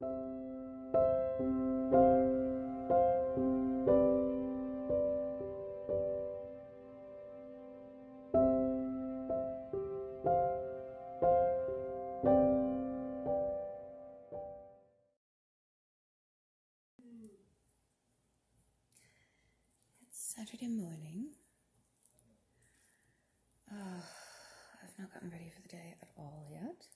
It's Saturday morning. I've not gotten ready for the day at all yet.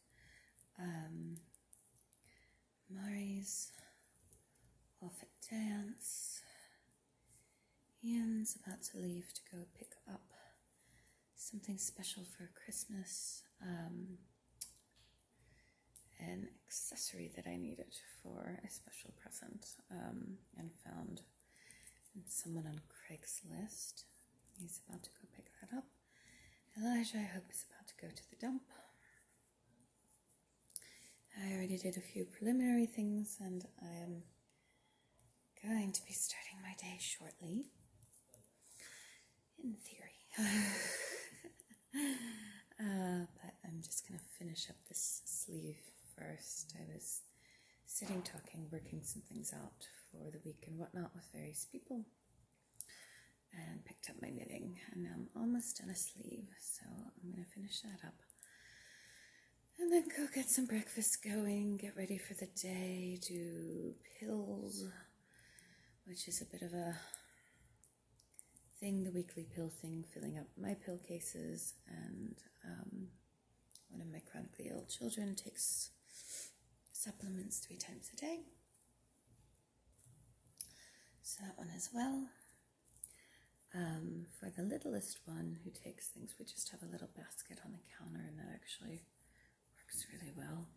Mari's off at dance. Ian's about to leave to go pick up something special for Christmas. An accessory that I needed for a special present, and found someone on Craigslist. He's about to go pick that up. Elijah, I hope, is about to go to the dump. I already did a few preliminary things, and I am going to be starting my day shortly. In theory. But I'm just going to finish up this sleeve first. I was sitting, talking, working some things out for the week and whatnot with various people, and picked up my knitting, and I'm almost done a sleeve, so I'm going to finish that up. And then go get some breakfast going, get ready for the day, do pills, which is a bit of a thing, the weekly pill thing, filling up my pill cases, and one of my chronically ill children takes supplements 3 times a day. So that one as well. For the littlest one who takes things, we just have a little basket on the counter, and that actually works really well.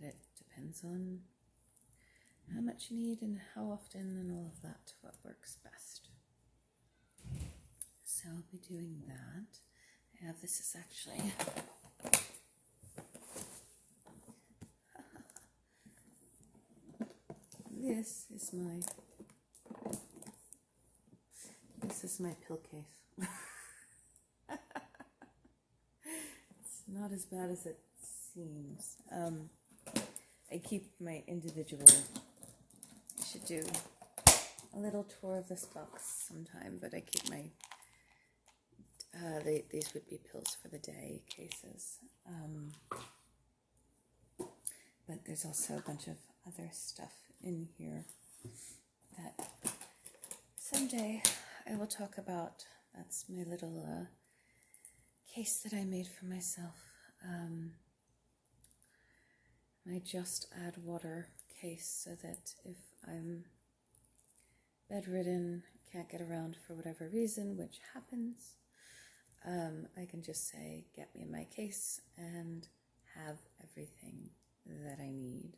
But it depends on how much you need and how often and all of that, what works best. So I'll be doing that. I have, this is actually this is my pill case. It's not as bad as it seems. I keep my individual, I should do a little tour of this box sometime, but I keep my, these would be pills for the day cases. But there's also a bunch of other stuff in here that someday I will talk about. That's my little case that I made for myself. My Just Add Water case, so that if I'm bedridden, can't get around for whatever reason, which happens, I can just say, get me in my case, and have everything that I need.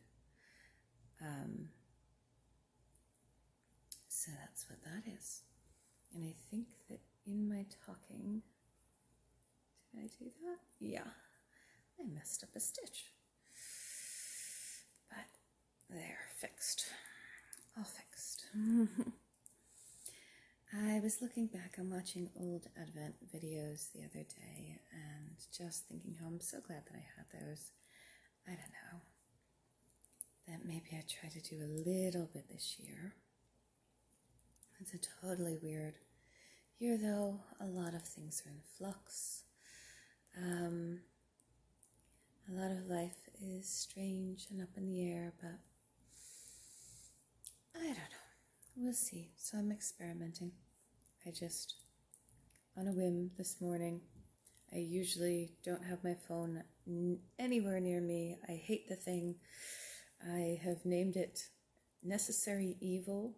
So that's what that is. And I think that in my talking, did I do that? Yeah, I messed up a stitch. But there, fixed. All fixed. I was looking back and watching old Advent videos the other day, and just thinking how I'm so glad that I had those. I don't know, that maybe I try to do a little bit this year. It's a totally weird year, though. A lot of things are in flux. A lot of life is strange and up in the air, but I don't know. We'll see. So I'm experimenting. I just, on a whim this morning, I usually don't have my phone anywhere near me. I hate the thing. I have named it Necessary Evil.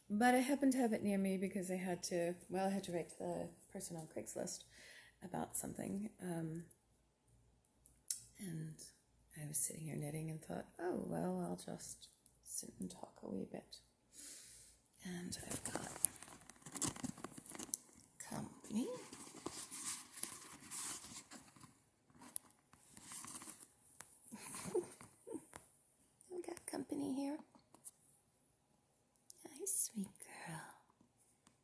But I happened to have it near me because I had to write to the person on Craigslist about something. And I was sitting here knitting and thought, oh, well, I'll just sit and talk a wee bit. And I've got company. I've got company here. Hi, sweet girl.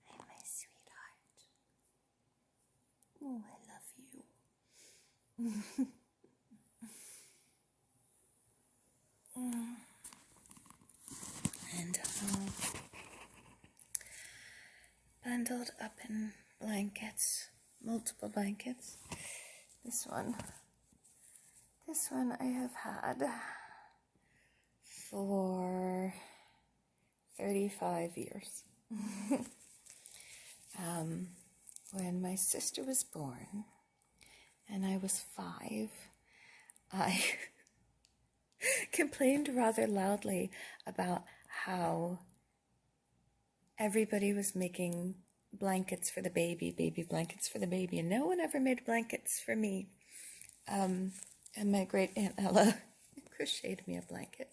Hi, my sweetheart. Oh, I you. And bundled up in blankets, multiple blankets. This one I have had for 35 years. When my sister was born and I was 5, I complained rather loudly about how everybody was making blankets for the baby blankets for the baby, and no one ever made blankets for me. And my great Aunt Ella crocheted me a blanket.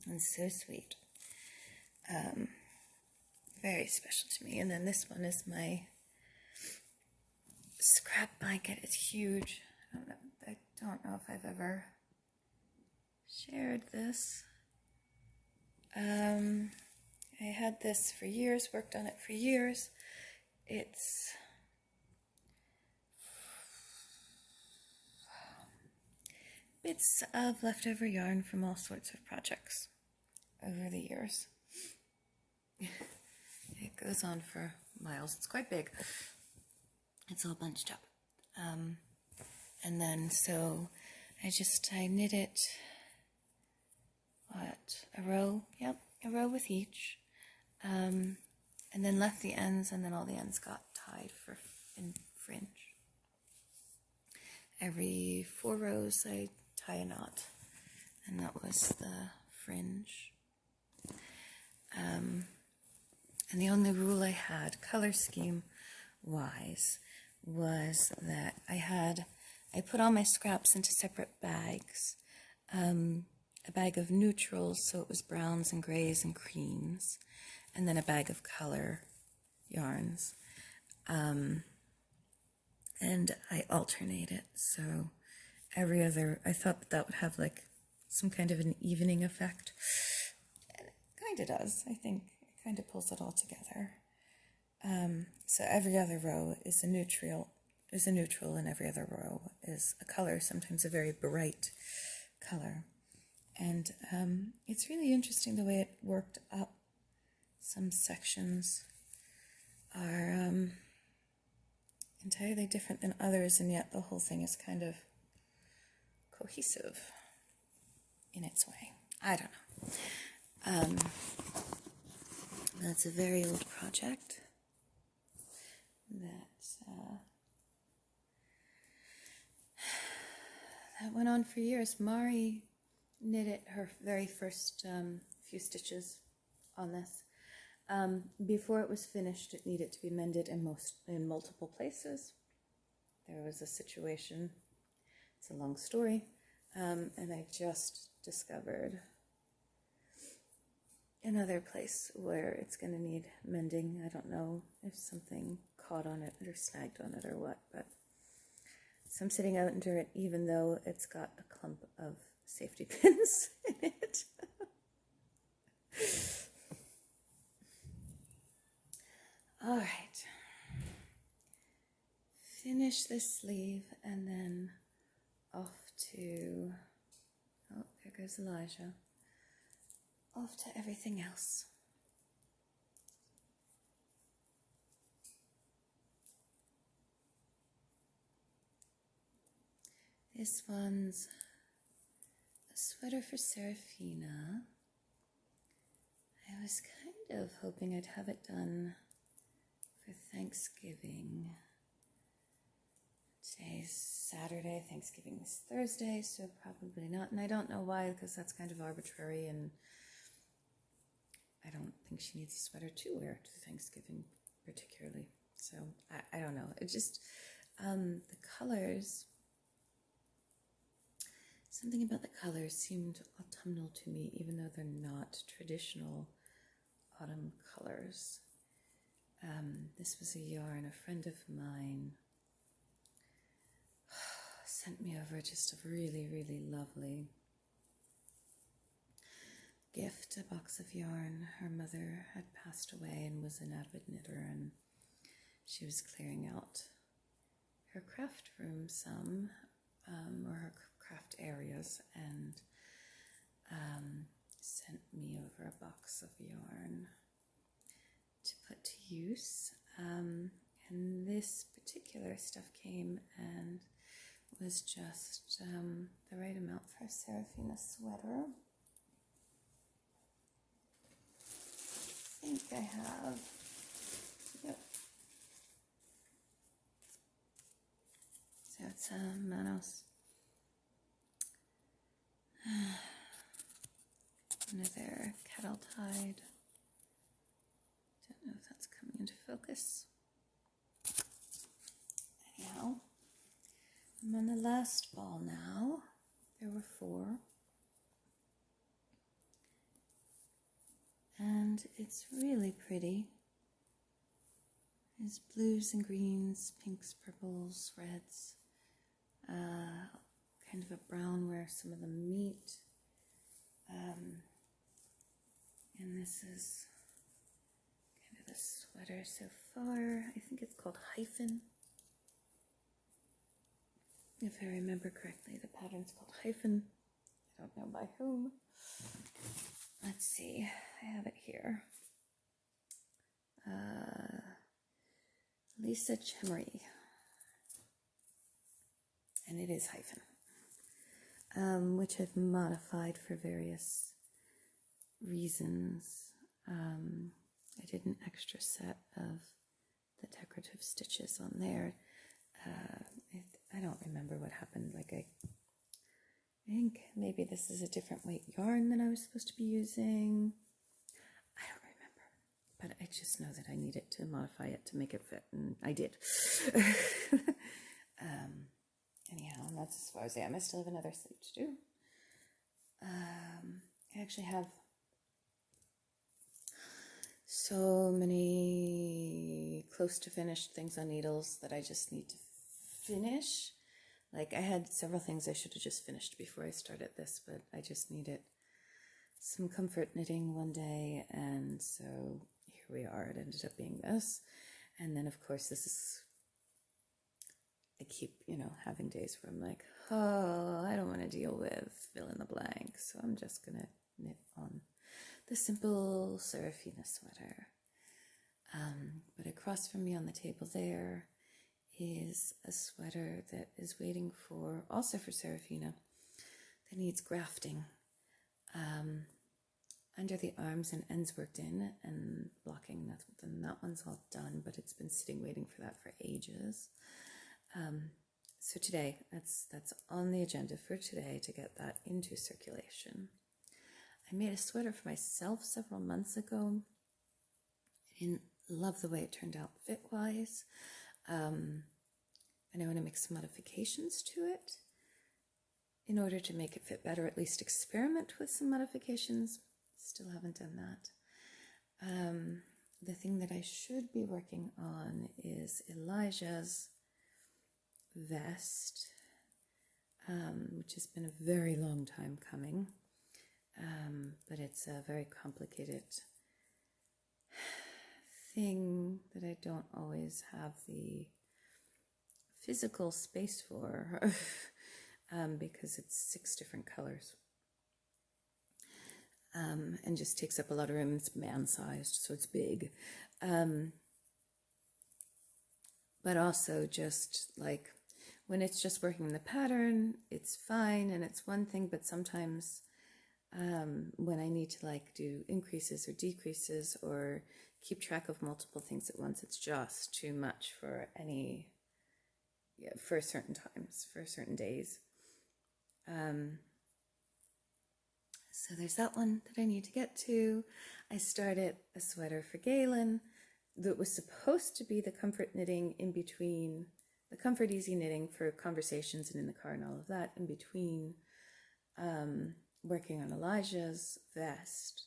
It's so sweet. Very special to me. And then this one is my scrap blanket. It's huge. I don't know if I've ever shared this. I had this for years, worked on it for years. It's bits of leftover yarn from all sorts of projects over the years. It goes on for miles. It's quite big. It's all bunched up. And then so I knit it, a row? Yep, a row with each. And then left the ends, and then all the ends got tied in fringe. Every 4 rows I tie a knot, and that was the fringe. And the only rule I had, color scheme wise, was that I put all my scraps into separate bags. A bag of neutrals, so it was browns and grays and creams, and then a bag of color yarns. And I alternate it, so I thought that would have like some kind of an evening effect. And it kind of does, I think. It kind of pulls it all together. So every other row is a neutral, and every other row is a color, sometimes a very bright color. And it's really interesting the way it worked up. Some sections are entirely different than others, and yet the whole thing is kind of cohesive in its way. I don't know. That's a very old project that went on for years. Mari knitted her very first few stitches on this. Before it was finished, it needed to be mended in multiple places. There was a situation, it's a long story, and I just discovered another place where it's going to need mending. I don't know if something caught on it or snagged on it or what, but so I'm sitting out under it even though it's got a clump of safety pins in it. All right. Finish this sleeve and then off to, oh, there goes Elijah. Off to everything else. This one's a sweater for Serafina. I was kind of hoping I'd have it done for Thanksgiving. Today's Saturday, Thanksgiving is Thursday, so probably not. And I don't know why, because that's kind of arbitrary, and I don't think she needs a sweater to wear to Thanksgiving particularly. So I don't know. It just, the colors, something about the colors seemed autumnal to me, even though they're not traditional autumn colors. This was a yarn a friend of mine sent me over, just a really, really lovely gift, a box of yarn. Her mother had passed away and was an avid knitter, and she was clearing out her craft room some, or her craft areas, and sent me over a box of yarn to put to use. And this particular stuff came and was just the right amount for a Serafina sweater. I think I have, yep. So it's a Manos. Another cattle tide. Don't know if that's coming into focus. Anyhow, I'm on the last ball now. There were 4. And it's really pretty. There's blues and greens, pinks, purples, reds. Kind of a brown where some of them meet. And this is kind of the sweater so far. I think it's called Hyphen. If I remember correctly, the pattern's called Hyphen. I don't know by whom. Let's see, I have it here. Lisa Chemery. And it is Hyphen. Which I've modified for various reasons. I did an extra set of the decorative stitches on there. I don't remember what happened. Like I think maybe this is a different weight yarn than I was supposed to be using. I don't remember, but I just know that I needed to modify it to make it fit, and I did. Anyhow, and that's as far as I am. I still have another sleeve to do. I actually have so many close to finished things on needles that I just need to finish. Like I had several things I should have just finished before I started this, but I just needed some comfort knitting one day, and so here we are. It ended up being this. And then of course this is, I keep, having days where I'm like, oh, I don't want to deal with fill in the blank, so I'm just gonna knit on the simple Serafina sweater. But across from me on the table there is a sweater that is waiting also for Serafina, that needs grafting. Under the arms and ends worked in and blocking, that one's all done, but it's been sitting waiting for that for ages. So today, that's on the agenda for today, to get that into circulation. I made a sweater for myself several months ago. I didn't love the way it turned out fit-wise. And I want to make some modifications to it in order to make it fit better, at least experiment with some modifications. Still haven't done that. The thing that I should be working on is Elijah's vest, which has been a very long time coming, but it's a very complicated thing that I don't always have the physical space for, because it's 6 different colors, and just takes up a lot of room. It's man-sized, so it's big, but also just like when it's just working the pattern, it's fine and it's one thing, but sometimes when I need to like do increases or decreases or keep track of multiple things at once, it's just too much for for certain times, for certain days. So there's that one that I need to get to. I started a sweater for Galen that was supposed to be the comfort knitting in between, the comfort easy knitting for conversations and in the car and all of that, in between working on Elijah's vest.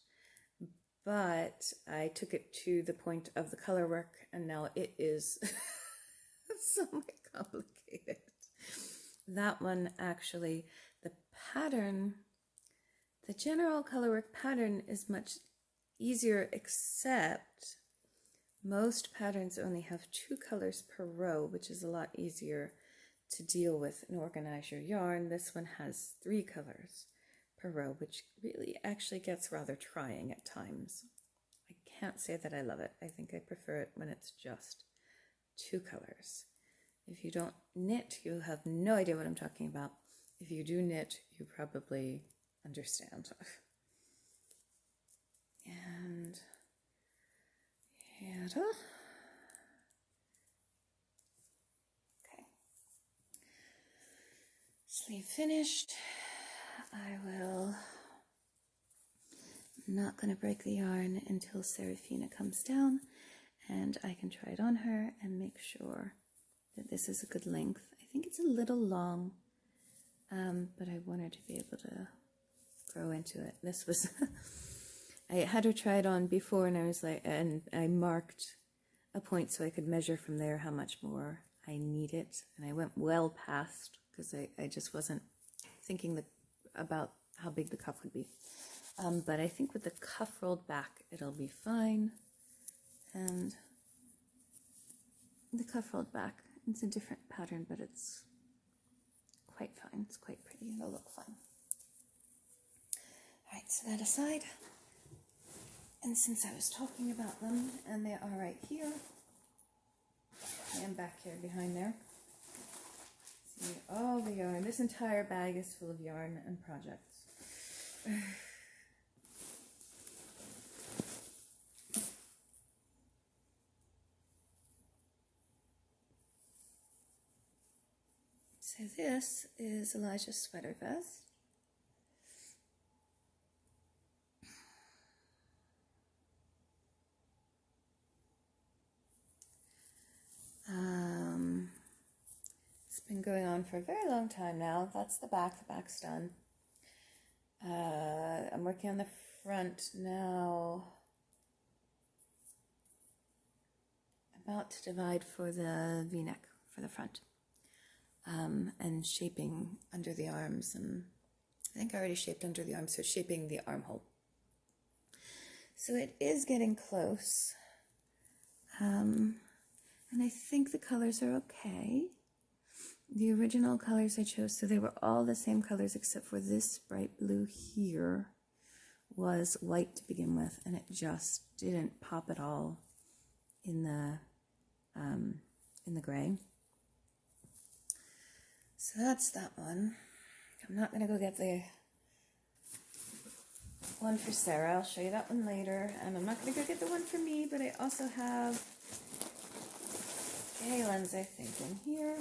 But I took it to the point of the color work, and now it is somewhat complicated. That one, actually, the pattern, the general colorwork pattern is much easier, except most patterns only have 2 colors per row, which is a lot easier to deal with and organize your yarn. This one has 3 colors per row, which really actually gets rather trying at times. I can't say that I love it. I think I prefer it when it's just 2 colors. If you don't knit, you'll have no idea what I'm talking about. If you do knit, you probably understand. And okay. Sleeve finished. I'm not going to break the yarn until Serafina comes down and I can try it on her and make sure that this is a good length. I think it's a little long, but I want her to be able to grow into it. This was, I had her try it on before and I was like, and I marked a point so I could measure from there how much more I needed. And I went well past because I just wasn't thinking about how big the cuff would be. But I think with the cuff rolled back, it'll be fine. And the cuff rolled back, it's a different pattern, but it's quite fine. It's quite pretty. It'll look fine. All right, so that aside. And since I was talking about them, and they are right here, I am back here behind there. See all the yarn. This entire bag is full of yarn and projects. So this is Elijah's sweater vest. It's been going on for a very long time now. That's the back. The back's done. I'm working on the front now. About to divide for the V-neck for the front. And shaping under the arms, and I think I already shaped under the arms, so shaping the armhole. So it is getting close, and I think the colors are okay. The original colors I chose, so they were all the same colors except for this bright blue here was white to begin with, and it just didn't pop at all in the gray. So that's that one. I'm not going to go get the one for Sarah. I'll show you that one later. And I'm not going to go get the one for me, but I also have Galen's, I think, in here.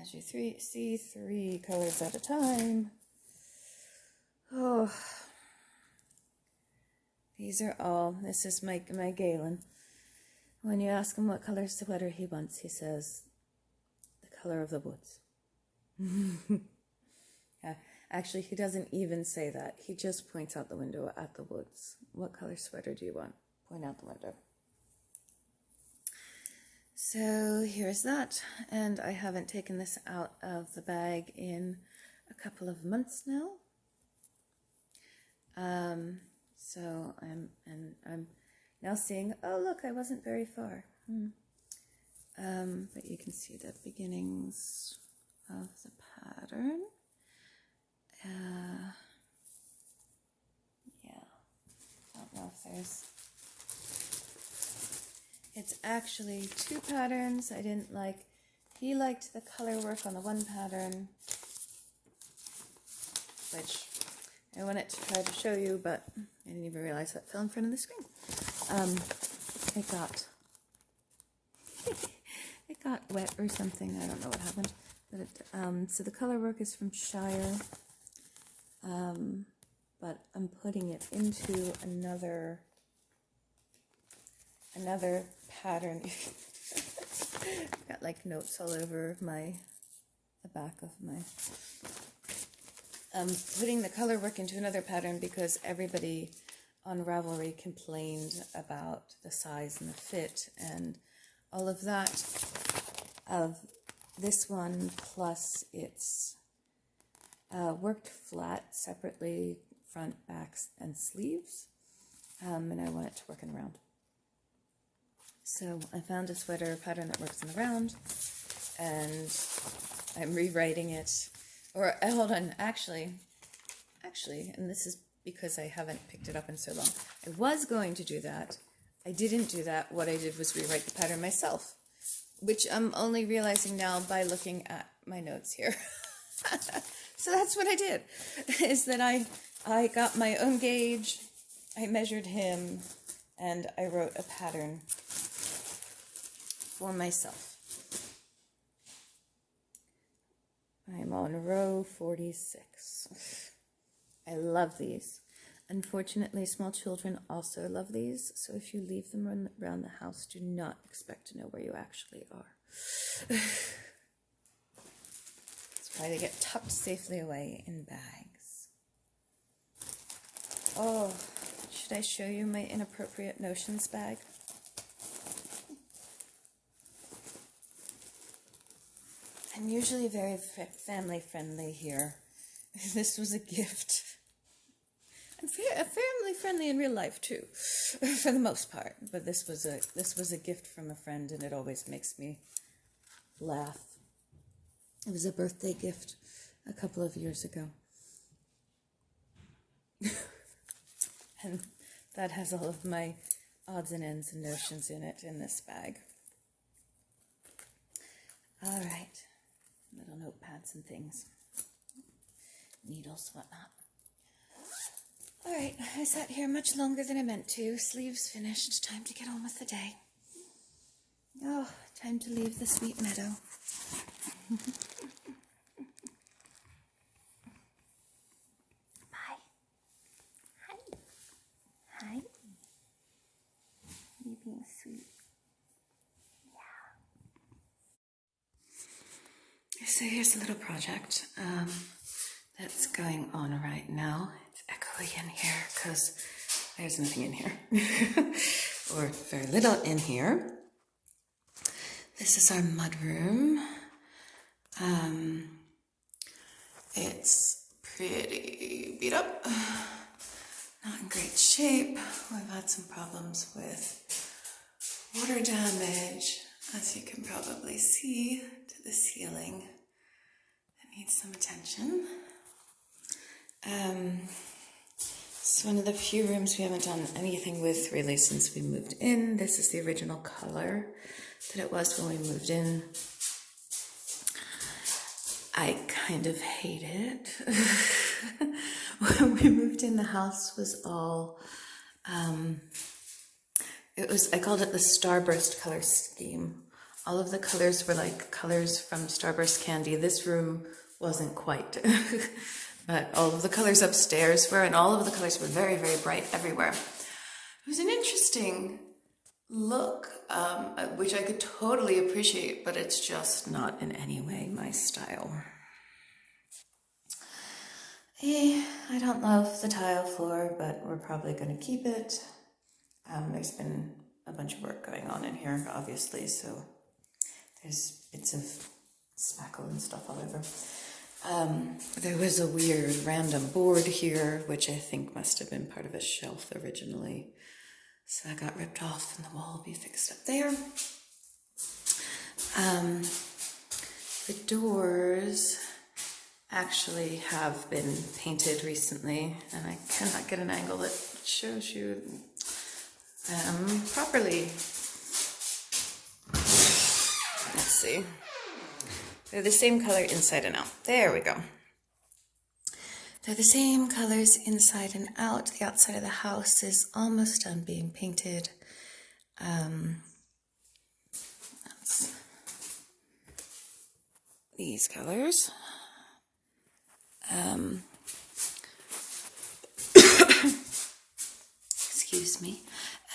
As you see, 3 colors at a time. Oh, these are all, this is my Galen. When you ask him what color sweater he wants, he says, the color of the woods. Yeah, actually, he doesn't even say that. He just points out the window at the woods. What color sweater do you want? Point out the window. So here's that. And I haven't taken this out of the bag in a couple of months now. So I'm now seeing, oh look, I wasn't very far. But you can see the beginnings of the pattern. Yeah, I don't know if there's, it's actually 2 patterns I didn't like. He liked the color work on the one pattern, which I wanted to try to show you, but I didn't even realize that fell in front of the screen. It got wet or something. I don't know what happened. But so the color work is from Shire, but I'm putting it into another pattern. I've got like notes all over the back of my. Putting the color work into another pattern because everybody on Ravelry complained about the size and the fit and all of that of this one, plus its worked flat separately, front, backs, and sleeves, and I want it to work in a round. So I found a sweater pattern that works in the round, and I'm rewriting it. Or hold on, actually, and this is because I haven't picked it up in so long. I was going to do that. I didn't do that. What I did was rewrite the pattern myself, which I'm only realizing now by looking at my notes here. So that's what I did, is that I got my own gauge, I measured him, and I wrote a pattern for myself. I'm on row 46. I love these. Unfortunately, small children also love these, so if you leave them around the house, do not expect to know where you actually are. That's why they get tucked safely away in bags. Oh, should I show you my inappropriate notions bag? I'm usually very family friendly here. This was a gift. I'm family friendly in real life too, for the most part. But this was a gift from a friend, and it always makes me laugh. It was a birthday gift a couple of years ago, and that has all of my odds and ends and notions in it in this bag. All right, little notepads and things, needles, whatnot. All right, I sat here much longer than I meant to. Sleeves finished. Time to get on with the day. Oh, time to leave the sweet meadow. Bye. Hi. Hi. You being sweet. Yeah. So here's a little project that's going on right now. It's echoey in here because there's nothing in here, or very little in here. This is our mudroom. It's pretty beat up, not in great shape. We've had some problems with water damage, as you can probably see, to the ceiling. It needs some attention. It's one of the few rooms we haven't done anything with really since we moved in. This is the original color that it was when we moved in. I kind of hate it. When we moved in, the house was all, I called it the Starburst color scheme. All of the colors were like colors from Starburst candy. This room wasn't quite, but all of the colors upstairs were, and all of the colors were very, very bright everywhere. It was an interesting look, which I could totally appreciate, but it's just not in any way my style. I don't love the tile floor, but we're probably going to keep it. There's been a bunch of work going on in here, obviously, so there's bits of spackle and stuff all over. There was a weird random board here, which I think must have been part of a shelf originally. So that got ripped off and the wall will be fixed up there. The doors actually have been painted recently, and I cannot get an angle that shows you properly. Let's see. They're the same color inside and out. There we go. They're the same colors inside and out. The outside of the house is almost done being painted. That's these colors. Excuse me.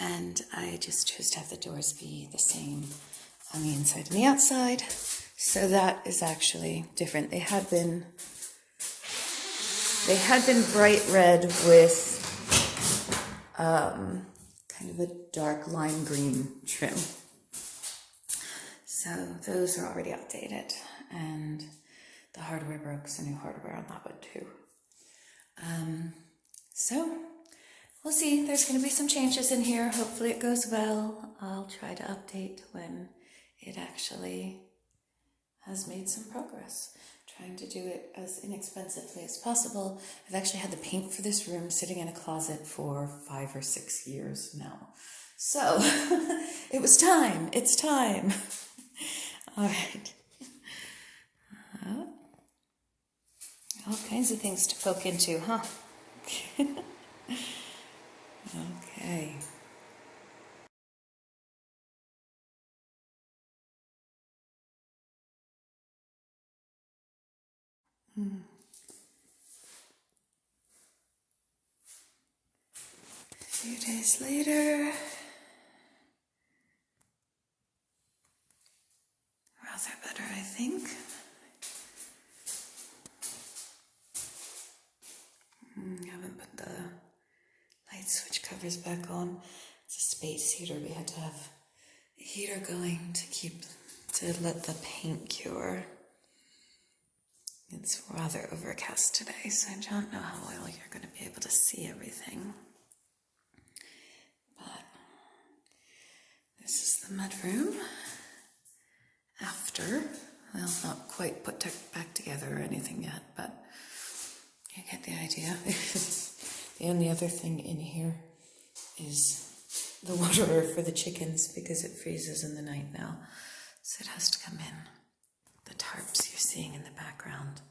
And I just chose to have the doors be the same on the inside and the outside. So that is actually different. They had been bright red with kind of a dark lime green trim. So those are already updated. And the hardware broke, so new hardware on that one too. So we'll see. There's going to be some changes in here. Hopefully it goes well. I'll try to update when it actually has made some progress. Trying to do it as inexpensively as possible. I've actually had the paint for this room sitting in a closet for 5 or 6 years now. So it was time. It's time. All right. All kinds of things to poke into, huh? Okay. A few days later, rather better, I think. I haven't put the light switch covers back on. It's a space heater. We had to have a heater going to let the paint cure. It's rather overcast today, so I don't know how well you're going to be able to see everything. But this is the mudroom after, well, not quite put back together or anything yet, but you get the idea. The only other thing in here is the water for the chickens because it freezes in the night now, so it has to come in. The tarps you're seeing in the background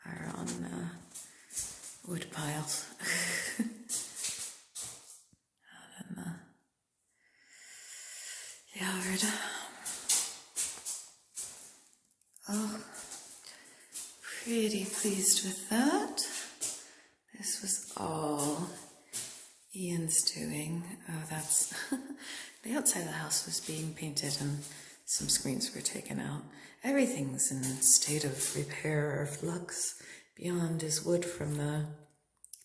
are on wood piles. Out in the yard. Oh, pretty pleased with that. This was all Ian's doing. Oh, that's... The outside of the house was being painted and some screens were taken out. Everything's in a state of repair or flux. Beyond is wood from the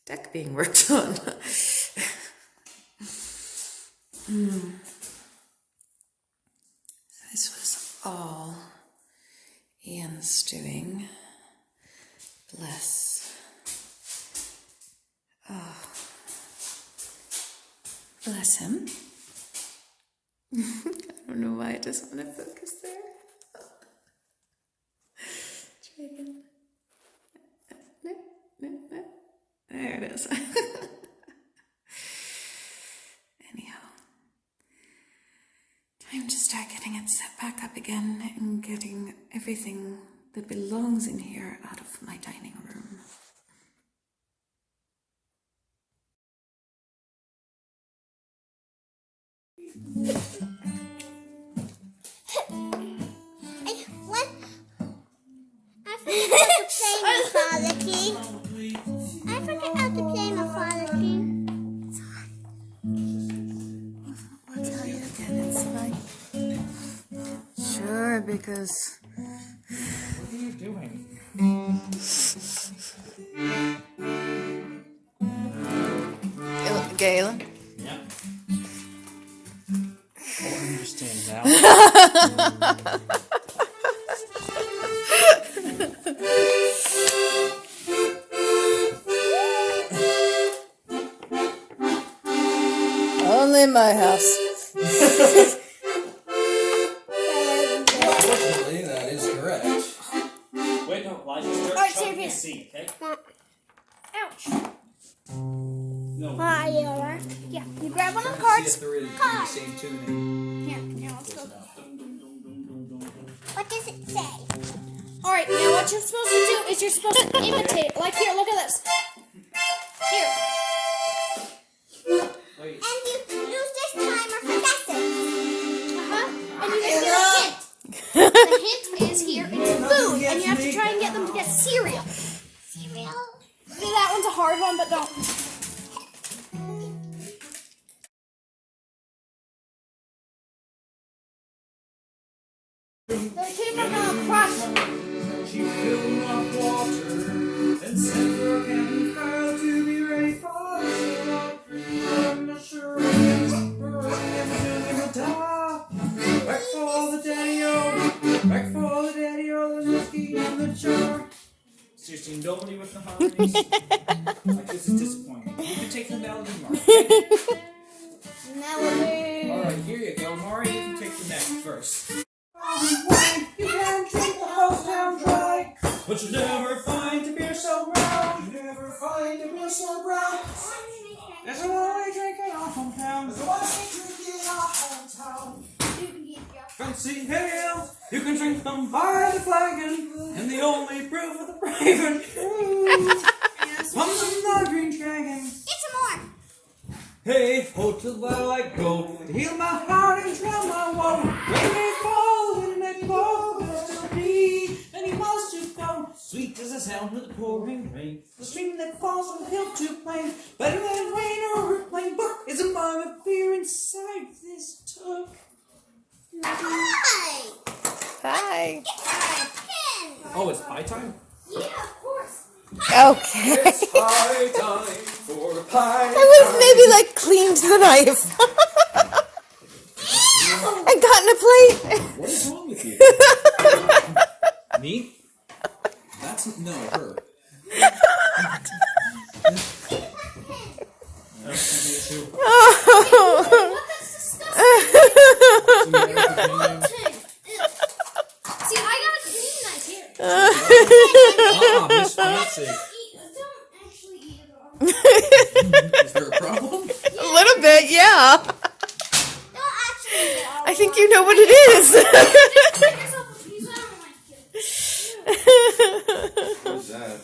deck being worked on. This was all Ian's doing. Bless. Oh. Bless him. I don't know why it doesn't want to focus there. Try again. No. There it is. Anyhow. Time to start getting it set back up again and getting everything that belongs in here out of my dining room. I forgot how to play my father king. I'll tell you again, it's fine. Sure, because... What are you doing? Galen? Yeah. Oh, I understand now. Only in my house. Unfortunately, that is correct. Wait, no, Elijah, start Alright, chucking Xavier. the seat, okay? Ouch. No. Yeah, you grab one of the See cards. if there is the same tuning. Here, let's go. What does it say? Alright, now what you're supposed to do is you're supposed to imitate it. Like here, look at this. Here. Wait. And you use this timer for guessing. And you get a hint. The hint is here. It's food. And you have to try and get them to guess cereal. Cereal? That one's a hard one, but don't. The kid are gonna crush. She filled up water and sent her candy file to be ready for the laundry. I'm not sure what it is, but I'm doing the top. Back for the daddy-o, there's whiskey in the jar. Like, this is disappointing. You can take the melody, Mari. Melody. Alright, here you go, Mari. You can take the next verse. You can drink the house down dry, But you'll never find a beer so brown. you never find a beer so brown. There's a wine drinking off hometown. There's a wine drinking in our hometown. Fancy ale, you can drink them by the flagon, and the only proof of the brave and true comes from the green dragon. Get some more. Hey, ho, till while I go to heal my heart and drown my woe. When they fall, there'll still be many miles to go. Sweet as the sound of the pouring rain, the stream that falls from hill to plain. Better than rain or a plain book is a mug of beer inside this tub. Hi. Hi. It's my pen. Oh, it's pie time? Yeah, of course. Okay. It's pie time for a pie. I would have maybe like cleaned the knife. I got in a plate. What is wrong with you? Me? That's no her. Oh. That's disgusting. See, I got a clean knife here. Miss Fancy. Don't actually eat it all. Is there a problem? A little bit, yeah. Don't actually eat it all. I think you know what it is. Just take yourself a piece. I don't like it. What's that?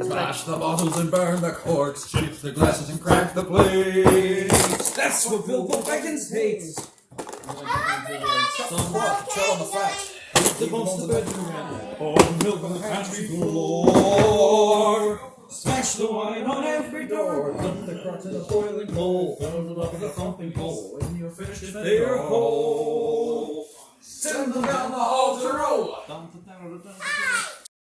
Smash the bottles and burn the corks, shake the glasses and crack the plates. That's what Bilbo Baggins hates. Tell him what? Tell him the facts. The bones of the bedroom and pour milk on the pantry floor. Smash the wine on every door. Dump the crocks in a boiling coal. Fill them up with a thumping coal. When you're finished, they are whole. Send them down the hall to roll.